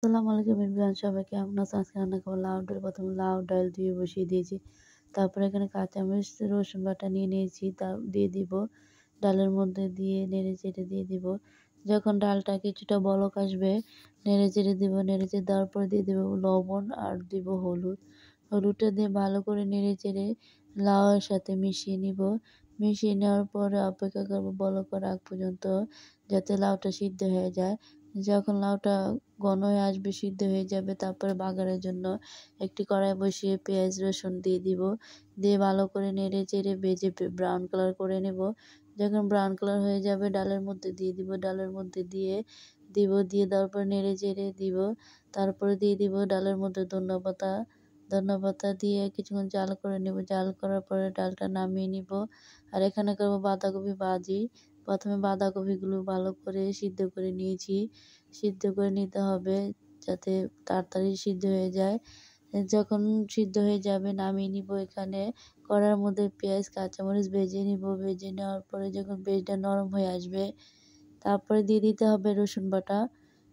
আসসালামু আলাইকুম এভরিওয়ান, সবাই কেমন আছেন? আজকে রান্না করবো লাউ ডাল। প্রথমে লাউ ডাল ধুয়ে বসিয়ে দিয়েছি। তারপরে এখানে কাঁচামরিচ রসুন বাটা নিয়ে নিয়েছি, তা দিয়ে দিব। ডালের মধ্যে দিয়ে নেড়ে চেড়ে দিয়ে দিব। যখন ডালটা কিছুটা বলক আসবে নেড়ে চেড়ে দিব। নেড়ে চেড়ে দেওয়ার পরে দিয়ে দেবো লবণ আর দিব হলুদ। হলুদটা দিয়ে ভালো করে নেড়ে চেড়ে লাউয়ের সাথে মিশিয়ে নিব। মিশিয়ে নেওয়ার পরে অপেক্ষা করবো বলক করার আগ পর্যন্ত, যাতে লাউটা সিদ্ধ হয়ে যায়। যখন লাউটা ঘন হয়ে আসবে, সিদ্ধ হয়ে যাবে, তারপরে বাগারের জন্য একটি কড়াই বসিয়ে পেঁয়াজ রসুন দিয়ে দিব। দিয়ে ভালো করে নেড়ে চেড়ে ভেজে ব্রাউন কালার করে নেব। যখন ব্রাউন কালার হয়ে যাবে ডালের মধ্যে দিয়ে দিব। ডালের মধ্যে দিয়ে দেওয়ার পর নেড়ে চেড়ে দিব। তারপরে দিয়ে দিব ডালের মধ্যে ধনিয়া পাতা দিয়ে কিছুক্ষণ জাল করে নেব। জাল করার পরে ডালটা নামিয়ে নিব। আর এখানে করবো বাঁধাকপি ভাজি। প্রথমে বাঁধাকপিগুলো ভালো করে সিদ্ধ করে নিয়েছি। সিদ্ধ করে নিতে হবে যাতে তাড়াতাড়ি সিদ্ধ হয়ে যায়। যখন সিদ্ধ হয়ে যাবে নামিয়ে নিব। এখানে কড়ার মধ্যে পেঁয়াজ কাঁচামরিচ ভেজে নিব। ভেজে নেওয়ার পরে যখন পেঁয়াজটা নরম হয়ে আসবে, তারপরে দিয়ে দিতে হবে রসুন বাটা।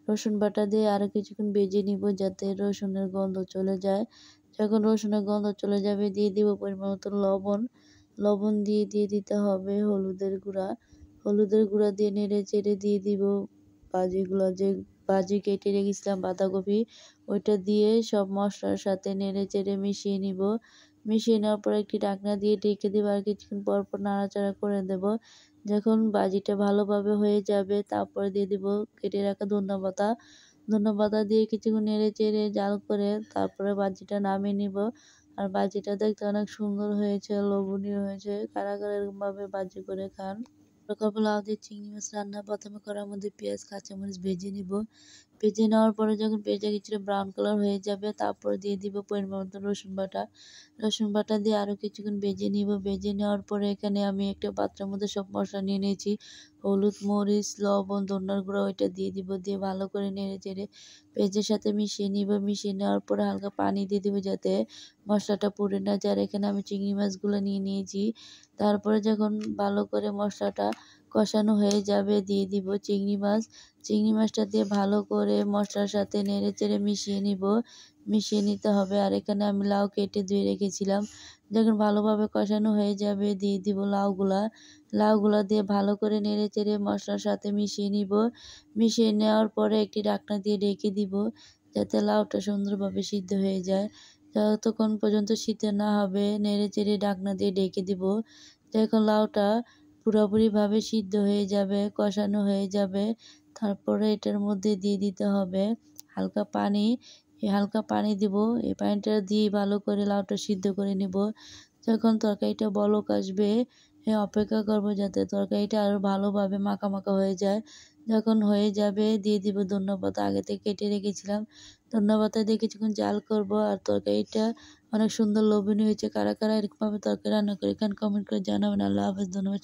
রসুন বাটা দিয়ে আরও কিছুক্ষণ ভেজে নিব যাতে রসুনের গন্ধ চলে যায়। যখন রসুনের গন্ধ চলে যাবে দিয়ে দিব পরিমাণ মতো লবণ। লবণ দিয়ে দিতে হবে হলুদের গুঁড়া। হলুদের গুঁড়া দিয়ে নেড়ে চেড়ে দিয়ে দিব যে ভাজি কেটে রেখেছিলাম বাঁধাকপি, ওইটা দিয়ে সব মশলার সাথে নেড়ে চেড়ে মিশিয়ে নিব। মিশিয়ে নেওয়ার পর একটি ঢাকনা দিয়ে ঢেকে দেবো। আর কিছুক্ষণ পর পর নাড়াচাড়া করে দেব। যখন ভাজিটা ভালোভাবে হয়ে যাবে তারপরে দিয়ে দিব কেটে রাখা ধনিয়া পাতা দিয়ে কিছুক্ষণ নেড়ে চেড়ে জাল করে তারপরে ভাজিটা নামিয়ে নিব। আর ভাজিটা দেখতে অনেক সুন্দর হয়েছে, লোভনীয় হয়েছে। কারা কারা এরকমভাবে ভাজি করে খান? লাউ দিয়ে চিংড়ি মাছ রান্না। প্রথমে কড়ার মধ্যে পেঁয়াজ কাঁচামরিচ ভেজে নিব। ভেজে নেওয়ার পরে যখন পেঁয়াজটা কিছুটা ব্রাউন কালার হয়ে যাবে তারপরে দিয়ে দিব পরিমাণ মতো রসুন বাটা। রসুন বাটা দিয়ে আরও কিছুক্ষণ ভেজে নিব। ভেজে নেওয়ার পরে এখানে আমি একটা পাত্রের মধ্যে সব মশলা নিয়ে নিয়েছি। হলুদ, মরিচ, লবণ, ধনিয়ার গুঁড়া ওইটা দিয়ে দিব। দিয়ে ভালো করে নেড়ে চেড়ে পেঁয়াজের সাথে মিশিয়ে নিব। মিশিয়ে নেওয়ার পরে হালকা পানি দিয়ে দিব যাতে মশলাটা পুড়ে না যায়। আর এখানে আমি চিংড়ি মাছগুলো নিয়ে নিয়েছি। তারপরে যখন ভালো করে মশলাটা কষানো হয়ে যাবে দিয়ে দিব চিংড়ি মাছ। চিংড়ি মাছটা দিয়ে ভালো করে মশলার সাথে নেড়ে চেড়ে মিশিয়ে নিতে হবে। আর এখানে আমি লাউ কেটে ধুয়ে রেখেছিলাম। যখন ভালোভাবে কষানো হয়ে যাবে দিয়ে দিব লাউগুলা দিয়ে ভালো করে নেড়ে চেড়ে মশলার সাথে মিশিয়ে নিব। মিশিয়ে নেওয়ার পরে একটি ঢাকনা দিয়ে ঢেকে দিব যাতে লাউটা সুন্দরভাবে সিদ্ধ হয়ে যায়। যতক্ষণ পর্যন্ত সিদ্ধ না হবে নেড়ে চেড়ে ঢাকনা দিয়ে ঢেকে দিব। যখন লাউটা পুরোপুরিভাবে সিদ্ধ হয়ে যাবে, কষানো হয়ে যাবে, তারপরে এটার মধ্যে দিয়ে দিতে হবে হালকা পানি। এই হালকা পানি দিব। এই পানিটা দিয়ে ভালো করে লাউটা সিদ্ধ করে নিব। যখন তরকারিটা বলক আসবে অপেক্ষা করব যাতে তরকারিটা আরও ভালোভাবে মাখা মাখা হয়ে যায়। যখন হয়ে যাবে দিয়ে দিব ধনিয়া পাতা, আগে থেকে কেটে রেখেছিলাম। ধনিয়া পাতা দিয়ে কিছুক্ষণ জাল করব। আর তরকারিটা অনেক সুন্দর লোভনীয় হয়েছে। কারা কারা এরকমভাবে তরকারি রান্না করে খান কমেন্ট করে জানাবেন। আল্লাহ হাফেজ। ধন্যবাদ।